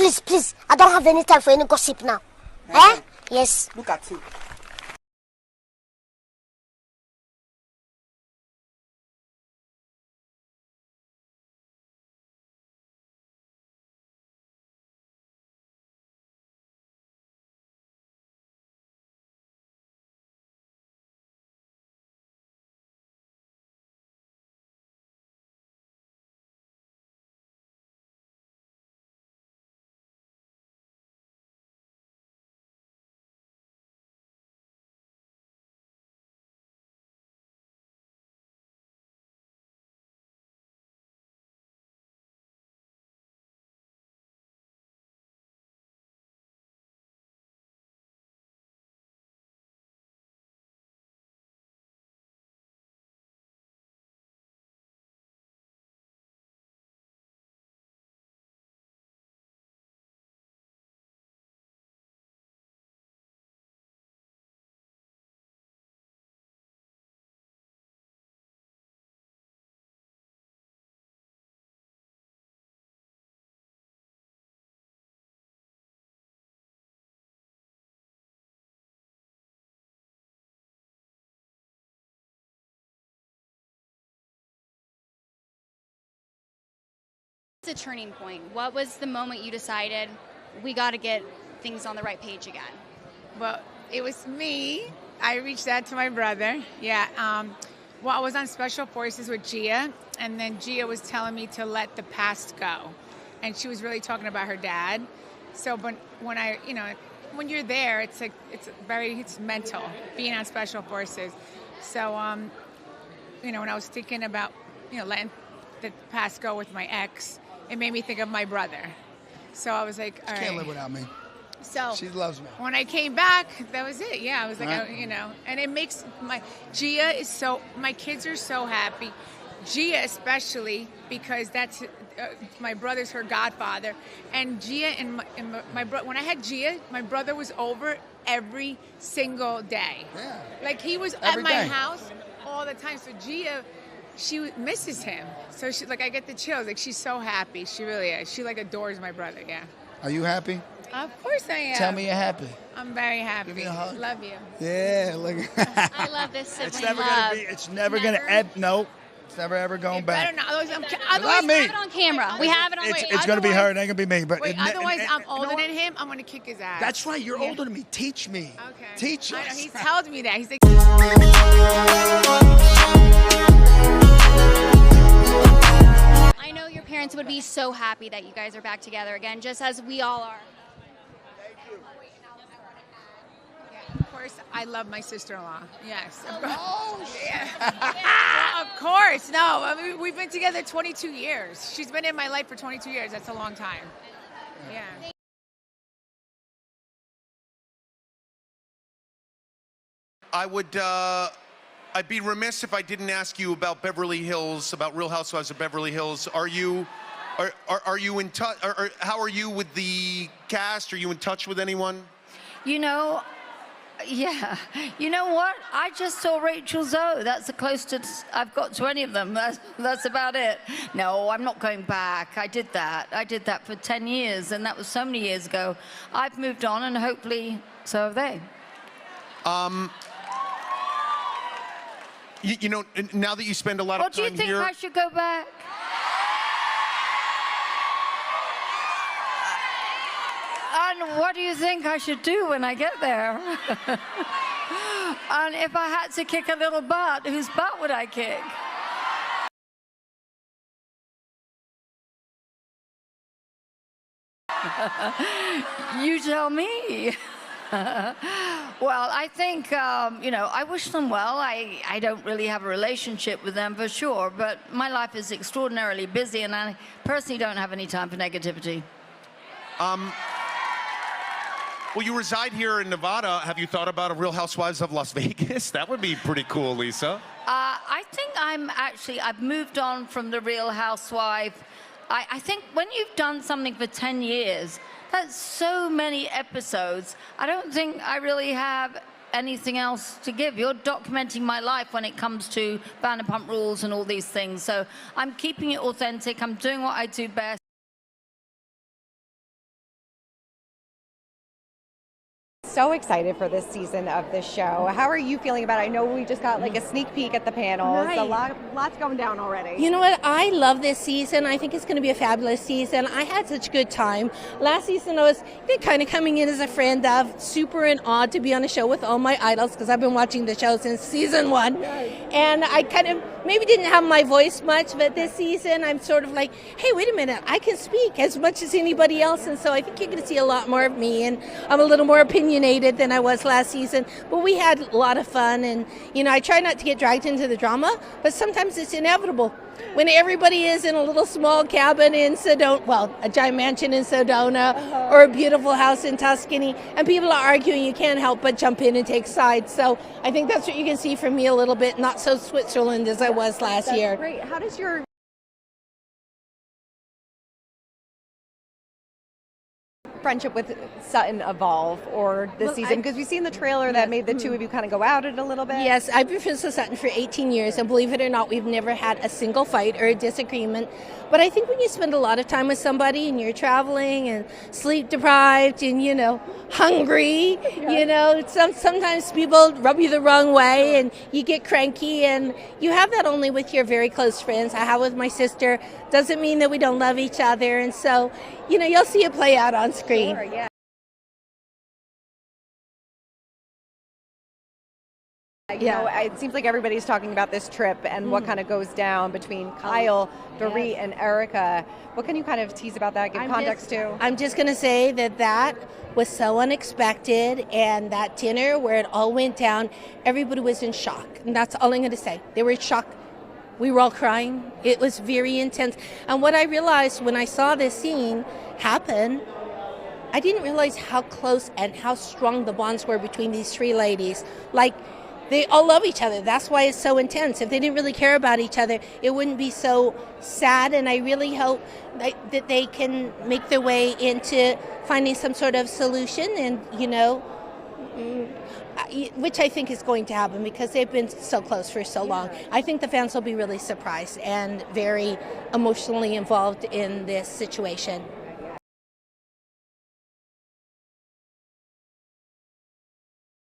please. I don't have any time for any gossip now. Eh? Yes. Look at you. What's a turning point? What was the moment you decided we got to get things on the right page again? Well, it was me. I reached out to my brother. Yeah. Well, I was on Special Forces with Gia, and then Gia was telling me to let the past go. And she was really talking about her dad. So when when you're there, it's mental, being on Special Forces. So, when I was thinking about, letting the past go with my ex, it made me think of my brother. So I was like, all right. She can't live without me. So she loves me. When I came back, that was it. Yeah, I was like, right. And it makes my kids are so happy. Gia especially, because that's my brother's her godfather, and Gia and my brother. When I had Gia, my brother was over every single day. Yeah. Like he was Every at my day. house all the time. So Gia, she misses him. So she, I get the chills. Like she's so happy. She really is. She adores my brother. Yeah. Are you happy? Of course I am. Tell me you're happy. I'm very happy. Give me a hug. Love you. Yeah, look. I love this sibling It's never love. gonna be. It's never gonna end. No, it's never ever going back. Better not. Otherwise, Not me. We have it on camera. We have it on. It's gonna be her. It ain't gonna be me. But Wait, otherwise I'm older than him. I'm gonna kick his ass. That's right. You're older than me. Teach me. Okay. Teach I know. us. He tells me that. He's like. I know your parents would be so happy that you guys are back together again, just as we all are. Of course, I love my sister-in-law. Yes. Of course. Oh, Yeah. Well, of course. No, I mean, we've been together 22 years. She's been in my life for 22 years. That's a long time. Yeah. I'd be remiss if I didn't ask you about Beverly Hills, about Real Housewives of Beverly Hills. Are you in touch? How are you with the cast? Are you in touch with anyone? Yeah. You know what? I just saw Rachel Zoe. That's the closest I've got to any of them. That's about it. No, I'm not going back. I did that for 10 years, and that was so many years ago. I've moved on, and hopefully so have they. Now that you spend a lot Or of do you time think here... I should go back? And what do you think I should do when I get there? And if I had to kick a little butt, whose butt would I kick? You tell me. Well, I think, I wish them well. I don't really have a relationship with them for sure, but my life is extraordinarily busy, and I personally don't have any time for negativity. Well, you reside here in Nevada. Have you thought about a Real Housewives of Las Vegas? That would be pretty cool, Lisa. I think I've moved on from the Real Housewife. I think when you've done something for 10 years, that's so many episodes. I don't think I really have anything else to give. You're documenting my life when it comes to Vanderpump Rules and all these things. So I'm keeping it authentic. I'm doing what I do best. so excited for this season of this show. How are you feeling about it? I know we just got like a sneak peek at the panels. Right. Lots going down already. You know what? I love this season. I think it's going to be a fabulous season. I had such a good time. Last season I was kind of coming in as a friend of, super and awed to be on a show with all my idols because I've been watching the show since season 1. And I kind of maybe didn't have my voice much, but this season I'm sort of like, hey, wait a minute, I can speak as much as anybody else. And so I think you're going to see a lot more of me, and I'm a little more opinionated than I was last season. But we had a lot of fun, and I try not to get dragged into the drama, but sometimes it's inevitable. When everybody is in a little small cabin in Sedona, well, a giant mansion in Sedona, or a beautiful house in Tuscany, and people are arguing, you can't help but jump in and take sides. So I think that's what you can see from me a little bit, not so Switzerland as I was last year. Great. How does your friendship with Sutton evolve or this season? Because we've seen the trailer that made the two of you kind of go at it a little bit. Yes, I've been friends with Sutton for 18 years, and believe it or not, we've never had a single fight or a disagreement. But I think when you spend a lot of time with somebody and you're traveling and sleep deprived and, hungry, sometimes people rub you the wrong way and you get cranky, and you have that only with your very close friends. I have with my sister. Doesn't mean that we don't love each other. And so, you'll see it play out on screen. Sure, yeah. It seems like everybody's talking about this trip and what kind of goes down between Kyle, Dorit, and Erica. What can you kind of tease about that, give context to? I'm just going to say that was so unexpected, and that dinner where it all went down, everybody was in shock. And that's all I'm going to say. They were in shock. We were all crying. It was very intense. And what I realized when I saw this scene happen, I didn't realize how close and how strong the bonds were between these three ladies. Like, they all love each other. That's why it's so intense. If they didn't really care about each other, it wouldn't be so sad. And I really hope that they can make their way into finding some sort of solution, and, which I think is going to happen because they've been so close for so long. I think the fans will be really surprised and very emotionally involved in this situation.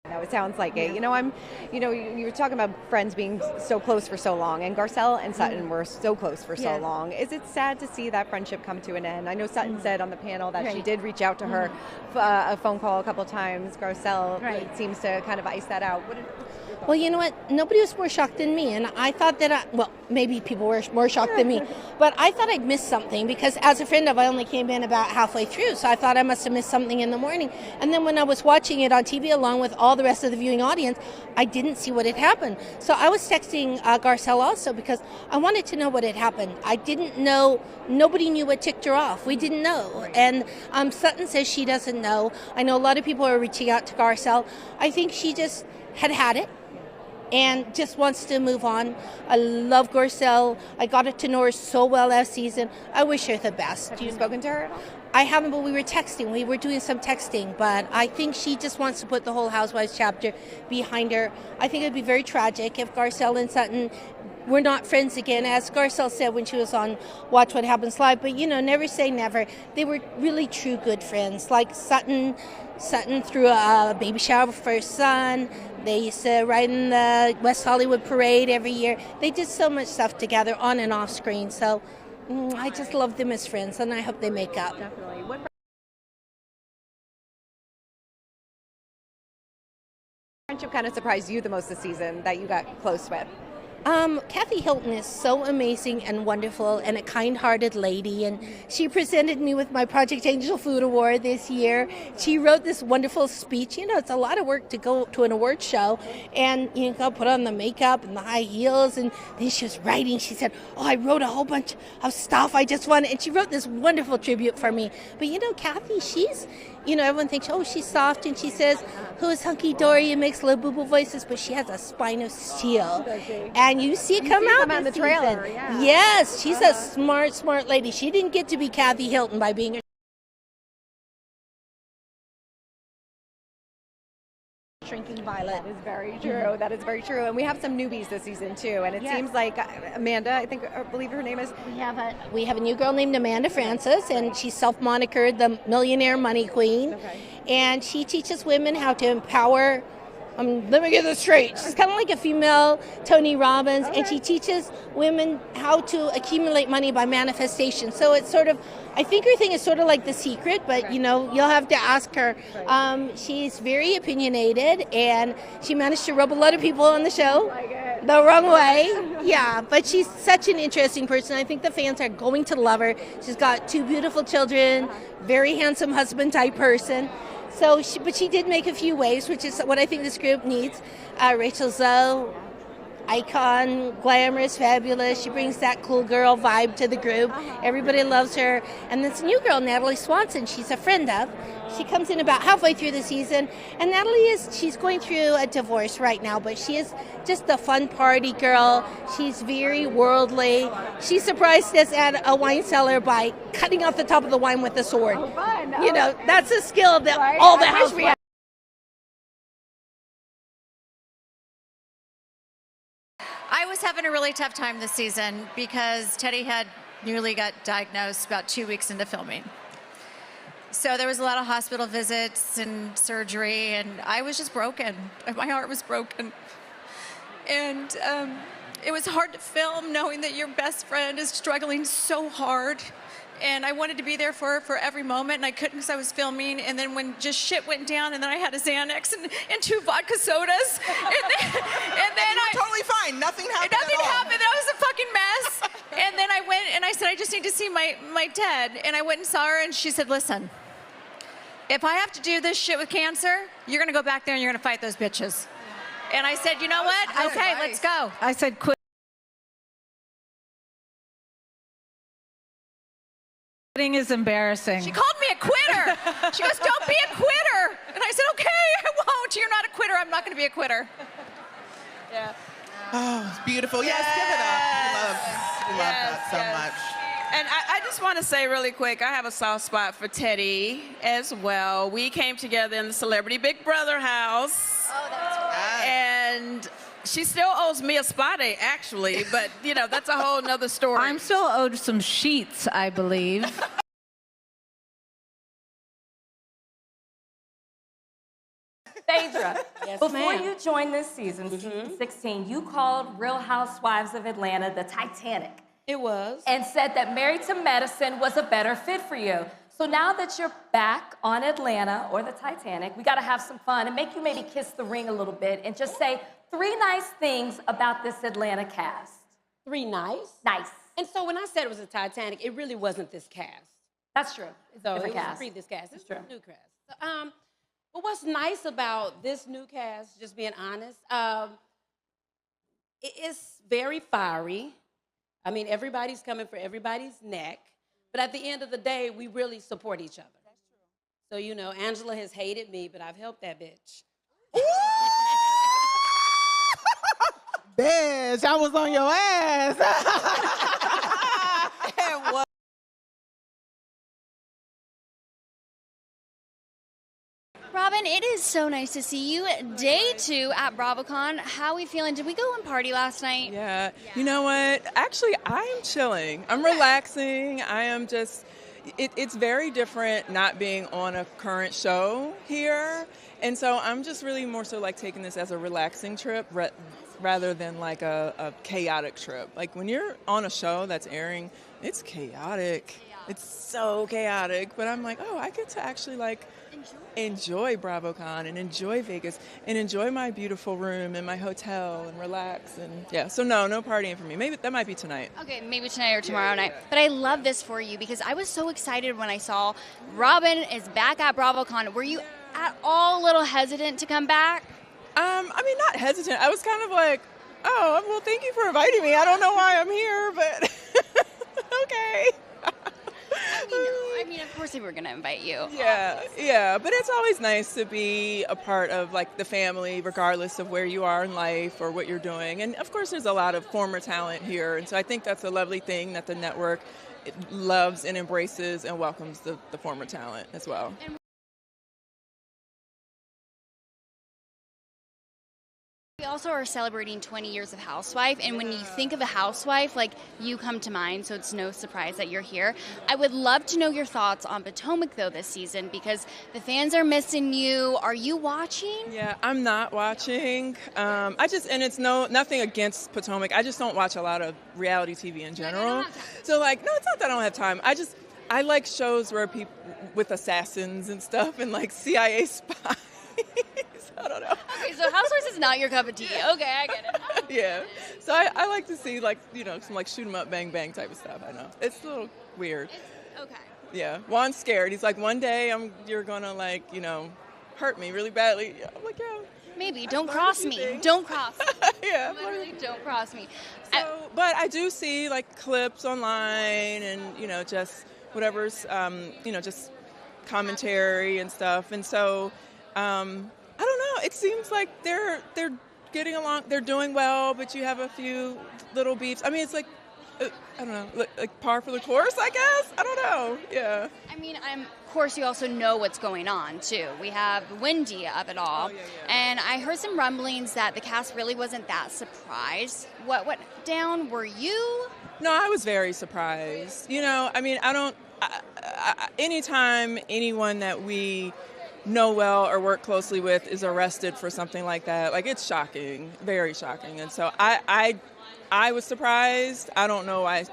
No, it sounds like it. You were talking about friends being so close for so long, and Garcelle and Sutton were so close for so long. Is it sad to see that friendship come to an end? I know Sutton said on the panel that she did reach out to her, a phone call a couple of times. Garcelle seems to kind of ice that out. Well, you know what? Nobody was more shocked than me, and I thought that maybe people were more shocked than me, but I thought I'd missed something because as a friend I only came in about halfway through, so I thought I must have missed something in the morning. And then when I was watching it on TV along with all the rest of the viewing audience, I didn't see what had happened. So I was texting Garcelle also because I wanted to know what had happened. I didn't know. Nobody knew what ticked her off. We didn't know. And Sutton says she doesn't know. I know a lot of people are reaching out to Garcelle. I think she just had it and just wants to move on. I love Garcelle. I got to know her so well last season. I wish her the best. Have you spoken to her at all? I haven't, but we were texting. We were doing some texting, but I think she just wants to put the whole Housewives chapter behind her. I think it would be very tragic if Garcelle and Sutton were not friends again, as Garcelle said when she was on Watch What Happens Live. But, never say never. They were really true good friends. Like Sutton threw a baby shower for her son. They used to ride in the West Hollywood Parade every year. They did so much stuff together on and off screen. So I just love them as friends, and I hope they make up. Definitely. What friendship kind of surprised you the most this season that you got close with? Kathy Hilton is so amazing and wonderful and a kind-hearted lady, and she presented me with my Project Angel Food Award this year. She wrote this wonderful speech. It's a lot of work to go to an award show and put on the makeup and the high heels, and then she was writing. She said, I wrote a whole bunch of stuff I just wanted, and she wrote this wonderful tribute for me. But Kathy, she's everyone thinks, she's soft, and she says, who is hunky-dory and makes little boo-boo voices, but she has a spine of steel. And you see it come out in the trailer. Yeah. Yes, she's a smart lady. She didn't get to be Kathy Hilton by being Shrinking Violet. That is very true. That is very true. And we have some newbies this season too. And it seems like Amanda, I believe her name is. We have a new girl named Amanda Francis, and she's self-monikered the Millionaire Money Queen. Okay. And she teaches women how to empower. Let me get this straight. She's kind of like a female Tony Robbins, and she teaches women how to accumulate money by manifestation. So it's sort of, I think her thing is sort of like The Secret, but you'll have to ask her. She's very opinionated, and she managed to rub a lot of people on the show the wrong way. Yeah, but she's such an interesting person. I think the fans are going to love her. She's got 2 beautiful children, very handsome husband type person. So, but she did make a few waves, which is what I think this group needs. Rachel Zoe, icon, glamorous, fabulous. She brings that cool girl vibe to the group. Everybody loves her. And this new girl, Natalie Swanson, she's a friend of. She comes in about halfway through the season. And Natalie she's going through a divorce right now, but she is just a fun party girl. She's very worldly. She surprised us at a wine cellar by cutting off the top of the wine with a sword. Oh, fun. That's a skill that all the housewives. I was having a really tough time this season because Teddy had newly got diagnosed about 2 weeks into filming. So there was a lot of hospital visits and surgery, and I was just broken. My heart was broken. And it was hard to film knowing that your best friend is struggling so hard. And I wanted to be there for her for every moment, and I couldn't because I was filming. And then when just shit went down, and then I had a Xanax and 2 vodka sodas. And then I totally fine. Nothing happened. Nothing happened. I was a fucking mess. And then I went and I said, I just need to see my Ted. And I went and saw her, and she said, listen, if I have to do this shit with cancer, you're going to go back there and you're going to fight those bitches. And I said, you know what? Okay, let's go. I said, quit. Quitting is embarrassing. She called me a quitter. She goes, don't be a quitter. And I said, okay, I won't. You're not a quitter. I'm not going to be a quitter. Yeah. Oh, it's beautiful. Yes, give it up. We love that so much. And I just want to say really quick, I have a soft spot for Teddy as well. We came together in the Celebrity Big Brother house. Oh, that's right. And she still owes me a spa day, actually, but, that's a whole nother story. I'm still owed some sheets, I believe. Phaedra, Yes, before ma'am. you joined this season, season 16, you called Real Housewives of Atlanta the Titanic. It was. And said that Married to Medicine was a better fit for you. So now that you're back on Atlanta or the Titanic, we got to have some fun and make you maybe kiss the ring a little bit and just say 3 nice things about this Atlanta cast. 3 nice? Nice. And so when I said it was a Titanic, it really wasn't this cast. That's true. It's So a different it was cast. pre this cast. It's true. a new cast. So, but what's nice about this new cast, just being honest, it's very fiery. I mean, everybody's coming for everybody's neck. But at the end of the day, we really support each other. That's true. So, Angela has hated me, but I've helped that bitch. Bitch, I was on your ass. And what? Robin, it is so nice to see you. Day 2 at BravoCon. How are we feeling? Did we go and party last night? Yeah. You know what? Actually, I am chilling. I'm relaxing. I am just, it's very different not being on a current show here. And so I'm just really more so like taking this as a relaxing trip rather than like a chaotic trip. Like when you're on a show that's airing, it's chaotic. It's so chaotic. But I'm like, oh, I get to actually like enjoy BravoCon and enjoy Vegas and enjoy my beautiful room and my hotel and relax. And yeah, so no partying for me. Maybe that might be tonight. Okay, maybe tonight or tomorrow night. But I love this for you because I was so excited when I saw Robin is back at BravoCon. Were you at all a little hesitant to come back? I mean, not hesitant. I was kind of like, oh, well, thank you for inviting me. I don't know why I'm here, but okay. I mean, of course they were going to invite you. Yeah, but it's always nice to be a part of like the family, regardless of where you are in life or what you're doing. And of course, there's a lot of former talent here, and so I think that's a lovely thing that the network loves and embraces and welcomes the former talent as well. also are celebrating 20 years of Housewife, and when you think of a housewife, like, you come to mind, so it's no surprise that you're here. I would love to know your thoughts on Potomac, though, this season, because the fans are missing you. Are you watching? Yeah, I'm not watching. And it's nothing against Potomac. I just don't watch a lot of reality TV in general. So, like, no, it's not that I don't have time. I like shows where people with assassins and stuff and, like, CIA spies. I don't know. Okay, so Housewives is not your cup of tea. Okay, I get it. Yeah. So I like to see, like, some, like, shoot 'em up, bang, bang type of stuff. I know. It's a little weird. Okay. Yeah. Juan's scared. He's like, one day you're going to, like, hurt me really badly. I'm like, yeah. Maybe. Don't cross me. Don't cross me. Yeah. Literally, don't cross me. So, but I do see, like, clips online and, just whatever's, just commentary and stuff. And so, I don't know. It seems like they're getting along. They're doing well, but you have a few little beefs. I mean, it's like, I don't know, like par for the course, I guess. I don't know. Yeah. I mean, of course, you also know what's going on, too. We have Wendy of it all. And I heard some rumblings that the cast really wasn't that surprised. What down were you? No, I was very surprised. I mean, anytime anyone that we know well or work closely with is arrested for something like that, like, it's shocking, very shocking. And so I was surprised. I don't know. I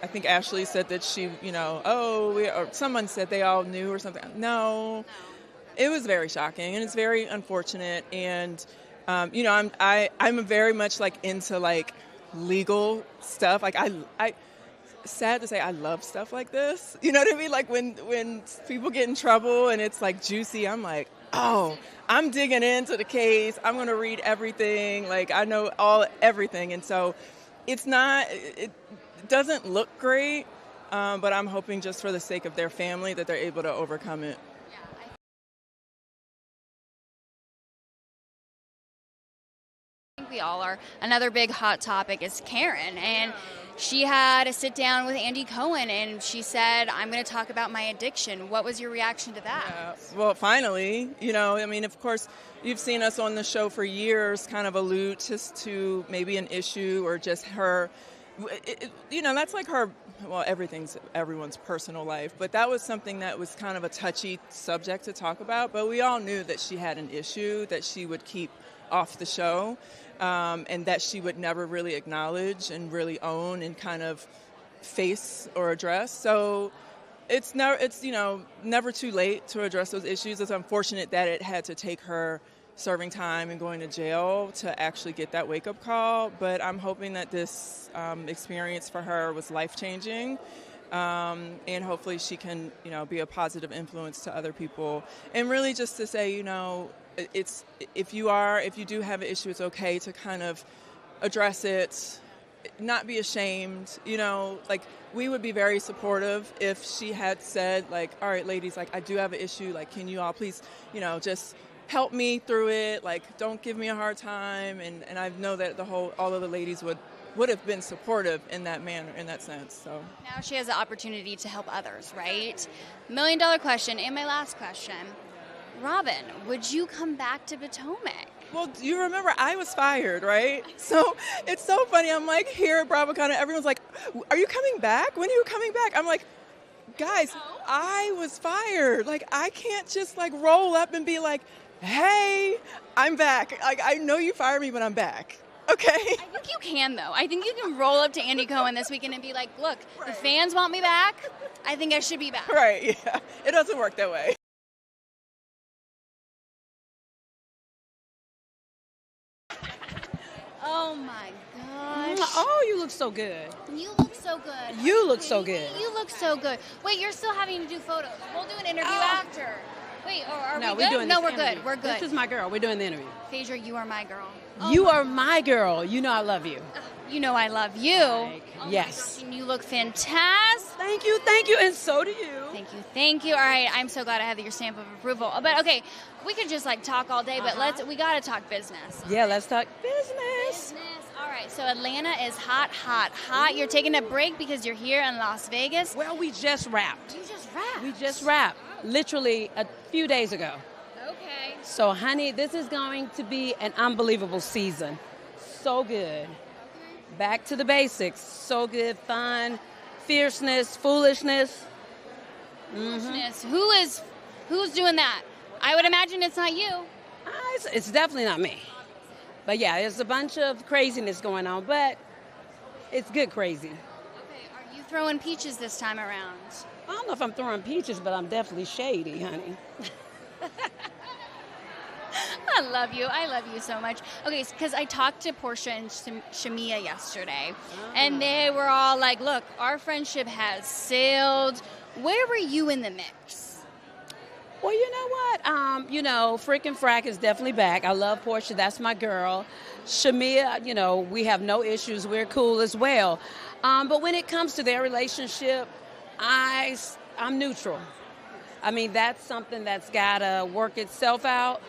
think Ashley said that she, or someone said they all knew or something. No, it was very shocking and it's very unfortunate. And I'm very much, like, into, like, legal stuff. Like, I sad to say, I love stuff like this. You know what I mean? Like, when people get in trouble and it's, like, juicy, I'm like, oh, I'm digging into the case. I'm going to read everything. Like, I know everything. And so it doesn't look great, but I'm hoping just for the sake of their family that they're able to overcome it. I think we all are. Another big hot topic is Karen, and she had a sit down with Andy Cohen, and she said, I'm going to talk about my addiction. What was your reaction to that? Yeah, well, finally, I mean, of course, you've seen us on the show for years kind of allude just to maybe an issue or just her, that's like her, well, everything's everyone's personal life, but that was something that was kind of a touchy subject to talk about. But we all knew that she had an issue that she would keep off the show. And that she would never really acknowledge and really own and kind of face or address. So it's never too late to address those issues. It's unfortunate that it had to take her serving time and going to jail to actually get that wake-up call. But I'm hoping that this experience for her was life-changing. And hopefully she can, be a positive influence to other people. And really just to say, if you do have an issue, it's okay to kind of address it, not be ashamed. Like, we would be very supportive if she had said, like, all right, ladies, like, I do have an issue. Like, can you all please, just help me through it. Like, don't give me a hard time. And I know that all of the ladies would have been supportive in that manner, in that sense. So now she has the opportunity to help others, right? $1 million question, and my last question. Robin, would you come back to Potomac? Well, you remember I was fired, right? So it's so funny. I'm like here at BravoCon, and everyone's like, are you coming back? When are you coming back? I'm like, guys, I was fired. Like, I can't just, like, roll up and be like, hey, I'm back. Like, I know you fired me, but I'm back. Okay? I think you can, though. I think you can roll up to Andy Cohen this weekend and be like, look, the fans want me back. I think I should be back. Right, yeah. It doesn't work that way. Oh, my gosh. Oh, you look so good. You look so good. You look so good. You look so good. Wait, you're still having to do photos. We'll do an interview after. Wait, are no, we good? Doing No, we're interview. good. We're good. This is my girl. We're doing the interview. Phaedra, you are my girl. You are my girl. You know I love you. You know I love you. Yes. My gosh, and you look fantastic. Thank you, and so do you. Thank you. All right, I'm so glad I have your stamp of approval. But okay, we could just like talk all day, but we gotta talk business. Yeah, let's talk business. All right, so Atlanta is hot. You're taking a break because you're here in Las Vegas. Well, we just wrapped. You just wrapped? We just wrapped, literally a few days ago. Okay. So, honey, this is going to be an unbelievable season. So good. Back to the basics. So good. Fun, fierceness, foolishness. Foolishness. Who's doing that? I would imagine it's not you. It's definitely not me. But yeah, there's a bunch of craziness going on, but it's good crazy. Okay, are you throwing peaches this time around? I don't know if I'm throwing peaches, but I'm definitely shady, honey. I love you. I love you so much. Okay, because I talked to Portia and Shamia yesterday, and they were all like, look, our friendship has sailed. Where were you in the mix? Well, you know what? Frickin' Frack is definitely back. I love Portia. That's my girl. Shamia, we have no issues. We're cool as well. But when it comes to their relationship, I'm neutral. I mean, that's something that's got to work itself out.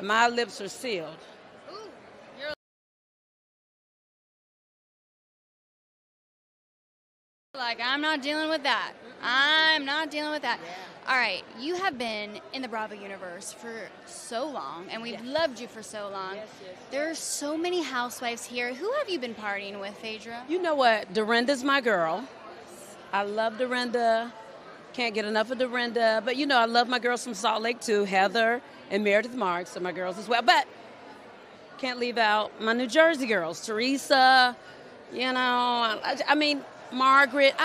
My lips are sealed. Like, I'm not dealing with that. I'm not dealing with that. All right, you have been in the Bravo universe for so long, and we've loved you for so long. There are so many housewives here. Who have you been partying with, Phaedra? You know what? Dorinda's my girl. I love Dorinda. Can't get enough of Dorinda. But, I love my girls from Salt Lake, too. Heather and Meredith Marks are my girls as well. But can't leave out my New Jersey girls. Teresa, Margaret.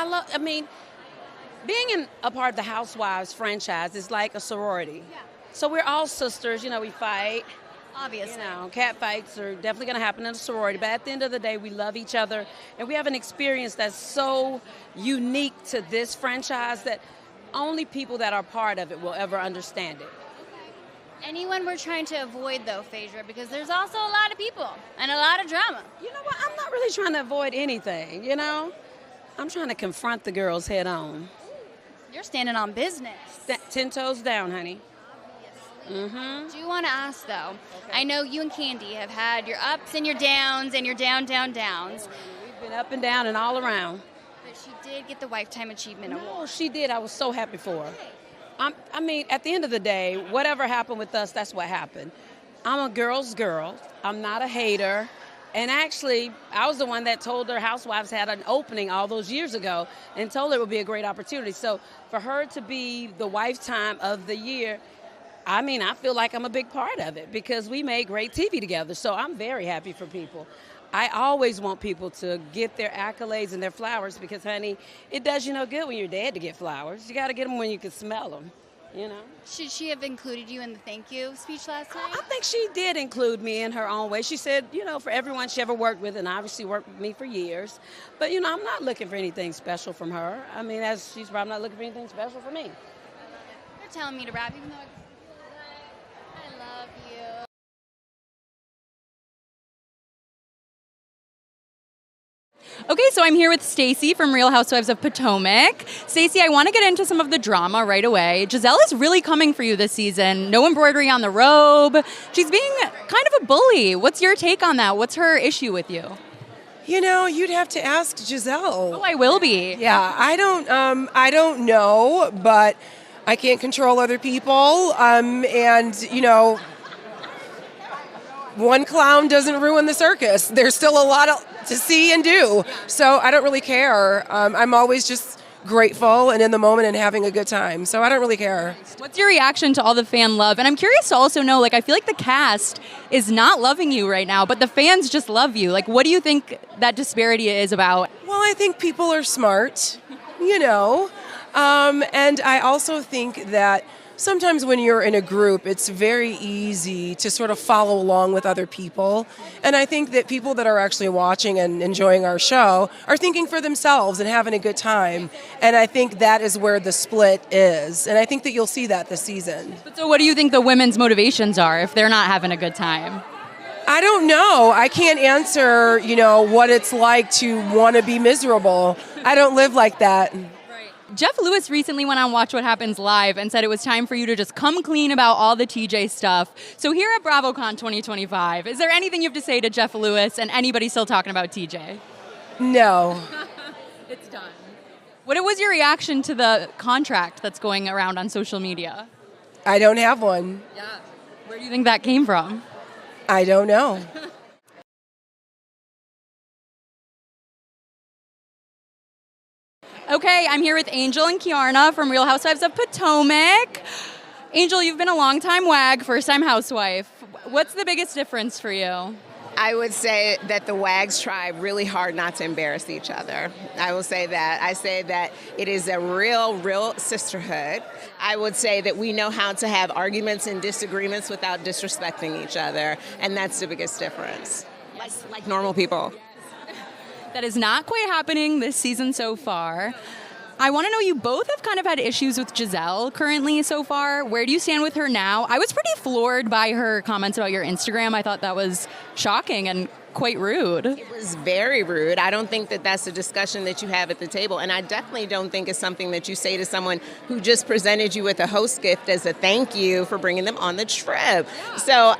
Being in a part of the Housewives franchise is like a sorority. Yeah. So we're all sisters. We fight. Obviously. Cat fights are definitely going to happen in a sorority. But at the end of the day, we love each other. And we have an experience that's so unique to this franchise that only people that are part of it will ever understand it. Anyone we're trying to avoid, though, Phaedra, because there's also a lot of people and a lot of drama. You know what? I'm not really trying to avoid anything, I'm trying to confront the girls head on. You're standing on business. 10 toes down, honey. Mm-hmm. Do you want to ask, though? Okay. I know you and Candy have had your ups and your downs and your down, downs. We've been up and down and all around. But she did get the Lifetime Achievement Award. No, she did. I was so happy for her. At the end of the day, whatever happened with us, that's what happened. I'm a girl's girl. I'm not a hater. And actually, I was the one that told her Housewives had an opening all those years ago and told her it would be a great opportunity. So for her to be the Lifetime of the Year, I feel like I'm a big part of it because we made great TV together. So I'm very happy for people. I always want people to get their accolades and their flowers because, honey, it does you no good when you're dead to get flowers. You got to get them when you can smell them, Should she have included you in the thank you speech last night? I think she did include me in her own way. She said, for everyone she ever worked with, and obviously worked with me for years. But, I'm not looking for anything special from her. As she's probably not looking for anything special from me. You're telling me to rap, even though I love you. Okay, so I'm here with Stacey from Real Housewives of Potomac. Stacey, I want to get into some of the drama right away. Giselle is really coming for you this season. No embroidery on the robe. She's being kind of a bully. What's your take on that? What's her issue with you? You'd have to ask Giselle. Oh, I will be. Yeah, I don't know, but I can't control other people. One clown doesn't ruin the circus. There's still a lot to see and do. So I don't really care. I'm always just grateful and in the moment and having a good time. So I don't really care. What's your reaction to all the fan love? And I'm curious to also know, I feel like the cast is not loving you right now, but the fans just love you. What do you think that disparity is about? Well, I think people are smart, and I also think that sometimes when you're in a group, it's very easy to sort of follow along with other people. And I think that people that are actually watching and enjoying our show are thinking for themselves and having a good time. And I think that is where the split is. And I think that you'll see that this season. So what do you think the women's motivations are if they're not having a good time? I don't know. I can't answer, what it's like to want to be miserable. I don't live like that. Jeff Lewis recently went on Watch What Happens Live and said it was time for you to just come clean about all the TJ stuff. So here at BravoCon 2025, is there anything you have to say to Jeff Lewis and anybody still talking about TJ? No. It's done. What was your reaction to the contract that's going around on social media? I don't have one. Yeah. Where do you think that came from? I don't know. Okay, I'm here with Angel and Kiarna from Real Housewives of Potomac. Angel, you've been a long-time WAG, first-time housewife. What's the biggest difference for you? I would say that the WAGs try really hard not to embarrass each other. I will say that. I say that it is a real sisterhood. I would say that we know how to have arguments and disagreements without disrespecting each other, and that's the biggest difference. Like normal people. That is not quite happening this season so far. I want to know, you both have kind of had issues with Giselle currently so far. Where do you stand with her now? I was pretty floored by her comments about your Instagram. I thought that was shocking and quite rude. It was very rude. I don't think that that's a discussion that you have at the table, and I definitely don't think it's something that you say to someone who just presented you with a host gift as a thank you for bringing them on the trip. So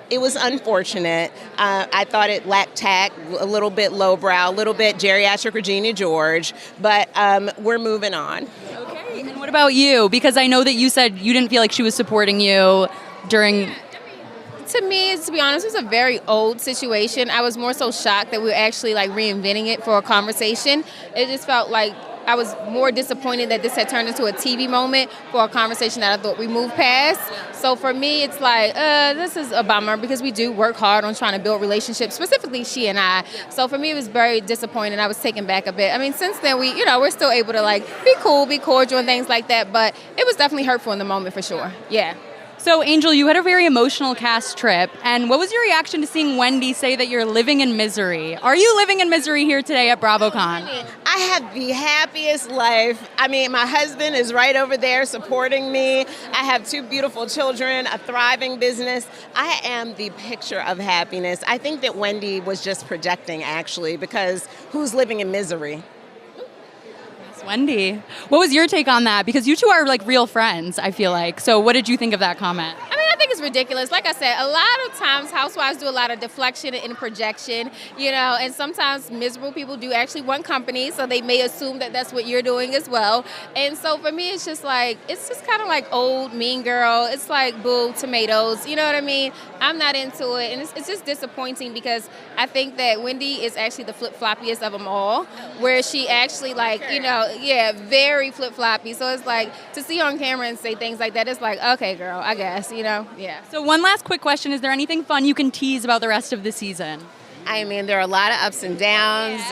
it was unfortunate. I thought it lacked tact, a little bit lowbrow, a little bit geriatric Regina George, but we're moving on. Okay, and what about you? Because I know that you said you didn't feel like she was supporting you during... To me, to be honest, it was a very old situation. I was more so shocked that we were actually like reinventing it for a conversation. It just felt like I was more disappointed that this had turned into a TV moment for a conversation that I thought we moved past. So for me, it's like, this is a bummer because we do work hard on trying to build relationships, specifically she and I. So for me, it was very disappointing. I was taken back a bit. I mean, since then, we're still able to like be cool, be cordial and things like that. But it was definitely hurtful in the moment for sure. Yeah. So, Angel, you had a very emotional cast trip, and what was your reaction to seeing Wendy say that you're living in misery? Are you living in misery here today at BravoCon? I have the happiest life. I mean, my husband is right over there supporting me. I have 2 beautiful children, a thriving business. I am the picture of happiness. I think that Wendy was just projecting, actually, because who's living in misery? Wendy, what was your take on that? Because you two are like real friends, I feel like. So what did you think of that comment? I think it's ridiculous. Like I said, a lot of times housewives do a lot of deflection and projection, and sometimes miserable people do actually want company, so they may assume that that's what you're doing as well. And so for me, it's just kind of like old Mean Girl. It's like boo, tomatoes, you know what I mean? I'm not into it, and it's just disappointing because I think that Wendy is actually the flip-floppiest of them all, where she actually very flip-floppy. So it's like, to see her on camera and say things like that, it's like, okay, girl, I guess, yeah. So one last quick question. Is there anything fun you can tease about the rest of the season? I mean, there are a lot of ups and downs.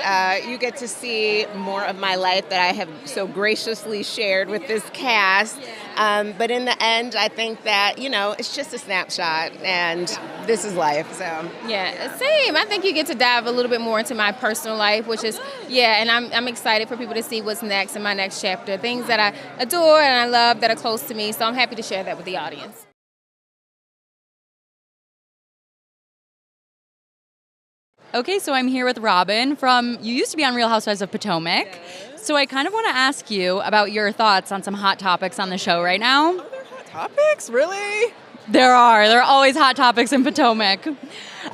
You get to see more of my life that I have so graciously shared with this cast. But in the end, I think that, it's just a snapshot, and this is life. So yeah, same. I think you get to dive a little bit more into my personal life, which is, and I'm excited for people to see what's next in my next chapter. Things that I adore and I love that are close to me. So I'm happy to share that with the audience. Okay, so I'm here with Robin you used to be on Real Housewives of Potomac. So I kind of want to ask you about your thoughts on some hot topics on the show right now. Oh, there are hot topics? Really? There are always hot topics in Potomac.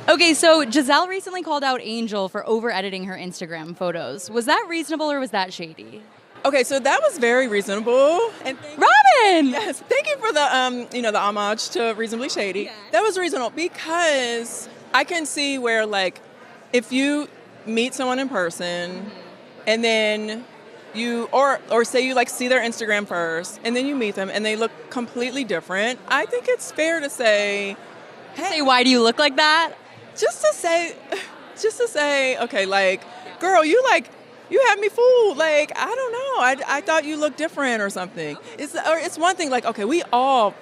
Okay, so Giselle recently called out Angel for over-editing her Instagram photos. Was that reasonable or was that shady? Okay, so that was very reasonable. And Robin! Yes, thank you for the the homage to Reasonably Shady. Yes. That was reasonable because I can see where, like, if you meet someone in person and then or say you like see their Instagram first and then you meet them and they look completely different, I think it's fair to say, hey, say, why do you look like that? Just to say, okay, like, girl, you had me fooled. Like, I don't know. I thought you looked different or something. It's one thing, like, okay, we all,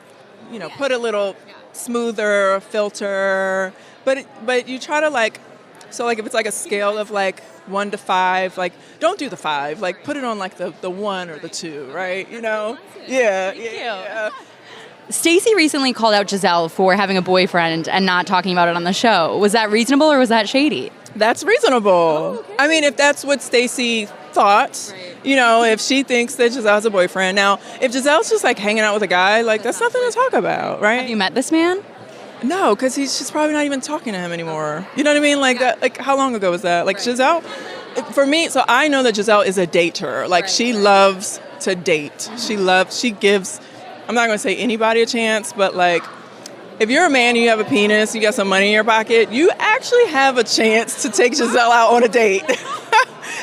put a little smoother filter, but you try to, like, so, like, if it's like a scale of like 1 to 5, like, don't do the 5. Like, put it on like the 1 or the 2, right? Yeah. Stacey recently called out Giselle for having a boyfriend and not talking about it on the show. Was that reasonable or was that shady? That's reasonable. Oh, okay. I mean, if that's what Stacey thought, if she thinks that Giselle has a boyfriend. Now, if Giselle's just like hanging out with a guy, like, that's nothing to talk about, right? Have you met this man? No, because she's probably not even talking to him anymore. You know what I mean? Like, that. Like, how long ago was that? Like, Giselle, for me, so I know that Giselle is a dater. Like, she loves to date. She gives, I'm not going to say anybody a chance, but, like, if you're a man and you have a penis, you got some money in your pocket, you actually have a chance to take Giselle out on a date.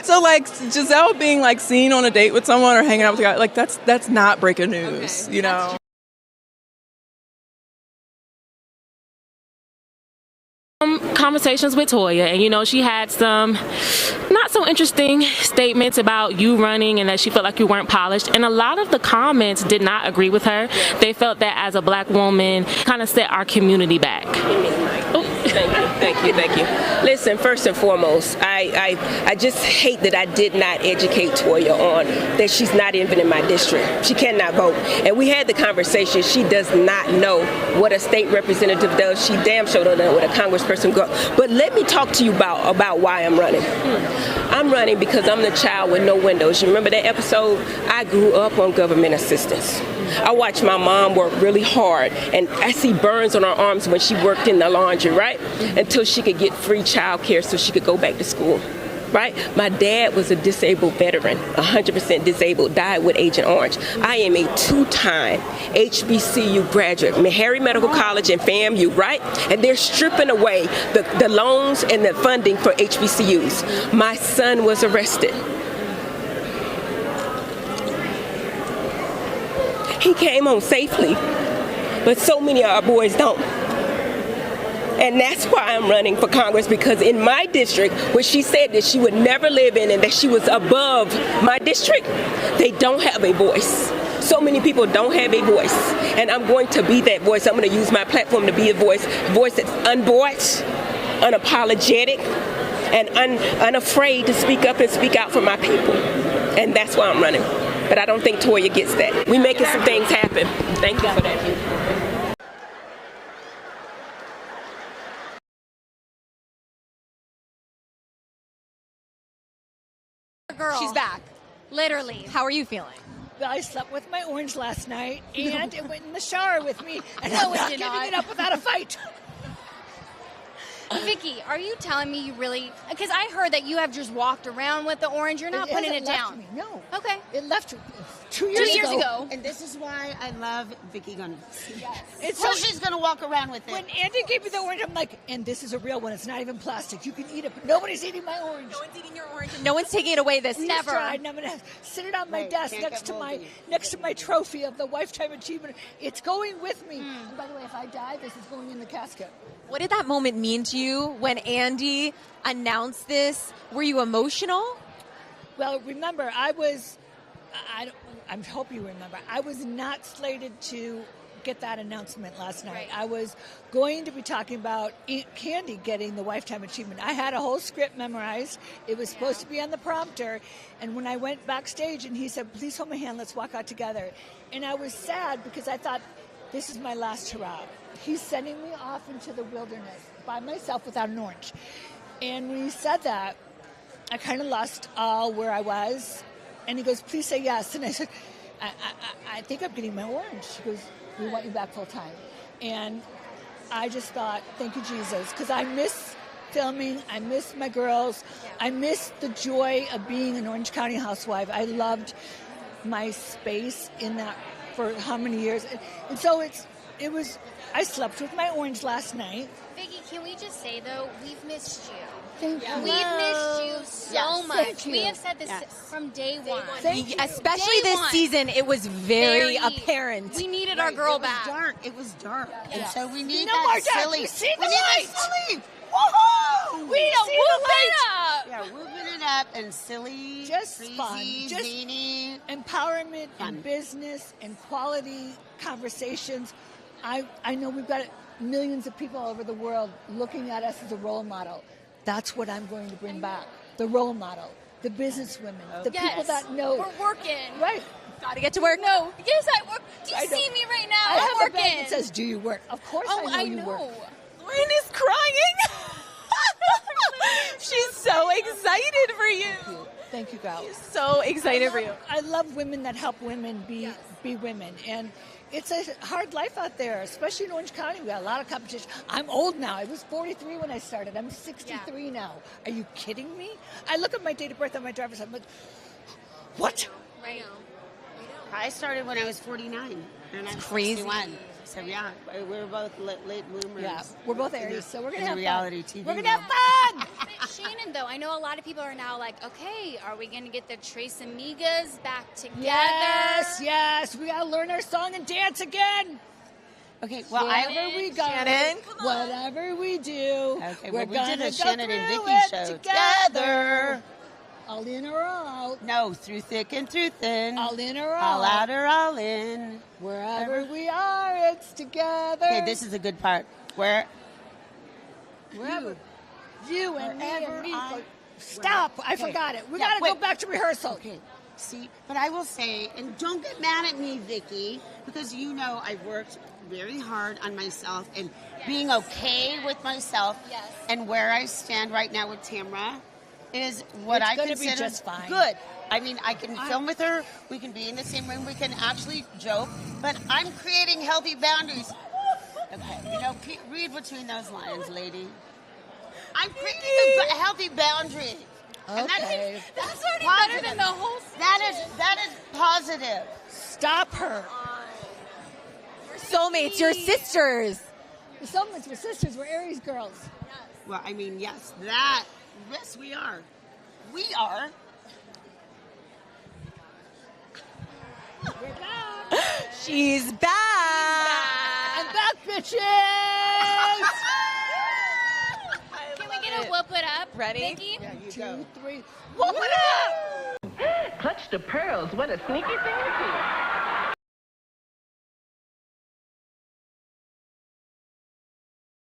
So like Giselle being like seen on a date with someone or hanging out with a guy, like that's not breaking news, you know. Conversations with Toya, and you know, she had some not so interesting statements about you running and that she felt like you weren't polished, and a lot of the comments did not agree with her. They felt that as a black woman kind of set our community back. Thank you. Listen, first and foremost, I just hate that I did not educate Toya on that she's not even in my district. She cannot vote. And we had the conversation. She does not know what a state representative does. She damn sure don't know what a congressperson does. But let me talk to you about why I'm running. I'm running because I'm the child with no windows. You remember that episode? I grew up on government assistance. I watched my mom work really hard, and I see burns on her arms when she worked in the laundry, right? Until she could get free child care so she could go back to school, right? My dad was a disabled veteran, 100% disabled, died with Agent Orange. I am a two-time HBCU graduate, Meharry Medical College and FAMU, right? And they're stripping away the loans and the funding for HBCUs. My son was arrested. He came home safely, but so many of our boys don't. And that's why I'm running for Congress, because in my district, where she said that she would never live in and that she was above my district, they don't have a voice. So many people don't have a voice, and I'm going to be that voice. I'm going to use my platform to be a voice that's unvoiced, unapologetic, and unafraid to speak up and speak out for my people. And that's why I'm running. But I don't think Toya gets that. We're making some things happen. Thank you for that. Girl. She's back. Literally. How are you feeling? I slept with my orange last night, and it went in the shower with me, and No, I'm it not did giving not. it up without a fight. Vicky, are you telling me you really? Because I heard that you have just walked around with the orange. You're not putting it hasn't left down. me, no. Okay. It left 2 years ago. And this is why I love Vicky Gunn. It's So she's going to walk around with it. When Andy gave me the orange, I'm like, and this is a real one. It's not even plastic. You can eat it, but nobody's eating my orange. No one's eating your orange. No one's taking it away this Never. never. And I'm gonna sit it on my desk can't next get to moldy. my trophy of the Lifetime Achievement. It's going with me. And by the way, if I die, this is going in the casket. What did that moment mean to you when Andy announced this? Were you emotional? Well, remember, I hope you remember, I was not slated to get that announcement last night. I was going to be talking about Aunt Candy getting the Lifetime Achievement. I had a whole script memorized. It was supposed to be on the prompter. And when I went backstage and he said, please hold my hand, let's walk out together. And I was sad because I thought, this is my last hurrah. He's sending me off into the wilderness by myself without an orange. And when he said that, I kind of lost all where I was. And he goes, please say yes. And I said, I think I'm getting my orange. He goes, we want you back full time. And I just thought, thank you, Jesus, because I miss filming. I miss my girls. I miss the joy of being an Orange County housewife. I loved my space in that for how many years. And so I slept with my orange last night. Vicky, can we just say, though, we've missed you. Thank you. We've missed you so much. Thank you. We have said this from day one. Especially this season, it was very apparent. We needed our girl back. It was dark. And so we need No more that dark. silly. We see the we need light. that silly. Woohoo! We don't see the light. Yeah, whooping it up and silly, Just crazy, fun. Just zany. empowerment and business and quality conversations. I know we've got millions of people all over the world looking at us as a role model. That's what I'm going to bring back. The role model, the businesswomen, the people that know. We're working. Right. Gotta get to work. No. Yes, I work. Do you I see know. me right now? I I'm have a working. bag that says, do you work? Of course I know you work. Lynn is crying. She's so excited for you. Thank you, girl. So excited for you. I love women that help women be women. And it's a hard life out there, especially in Orange County. We got a lot of competition. I'm old now. I was 43 when I started. I'm 63 now. Are you kidding me? I look at my date of birth on my driver's license. I'm like, what? Right. I started when I was 49. And I'm crazy. 61. So yeah, we're both late bloomers. Yeah, we're both Aries, so we're gonna have reality fun. TV. We're gonna have fun. Shannon, though, I know a lot of people are now like, okay, are we going to get the Trace Amigas back together? Yes, we gotta learn our song and dance again. Okay, well, wherever we go, Shannon, whatever we do, okay, we're well, we gonna did a go Shannon and through Vicky it show together. All in or all out? No, through thick and through thin. All in or all all out or all in. Wherever we are, it's together. Okay, this is a good part. Wherever. You and me. Stop! I forgot it. We gotta go back to rehearsal. Okay. See, but I will say, and don't get mad at me, Vicky, because you know I've worked very hard on myself and being okay with myself and where I stand right now with Tamra is what It's I gonna consider be just fine. good. I mean, I can film with her. We can be in the same room. We can actually joke. But I'm creating healthy boundaries. Okay, you know, read between those lines, lady. I'm creating a healthy boundary. And Okay. That's already better than the whole That is positive. Stop her. We're soulmates. You're sisters. We're soulmates. We're sisters. We're Aries girls. Well, I mean, yes, we are. We are. We're back. She's back. I'm back, bitches. Can we get a whoop it up? Ready? Vicky? Yeah, you 2, 3. Whoop it up! Clutch the pearls. What a sneaky thing to do.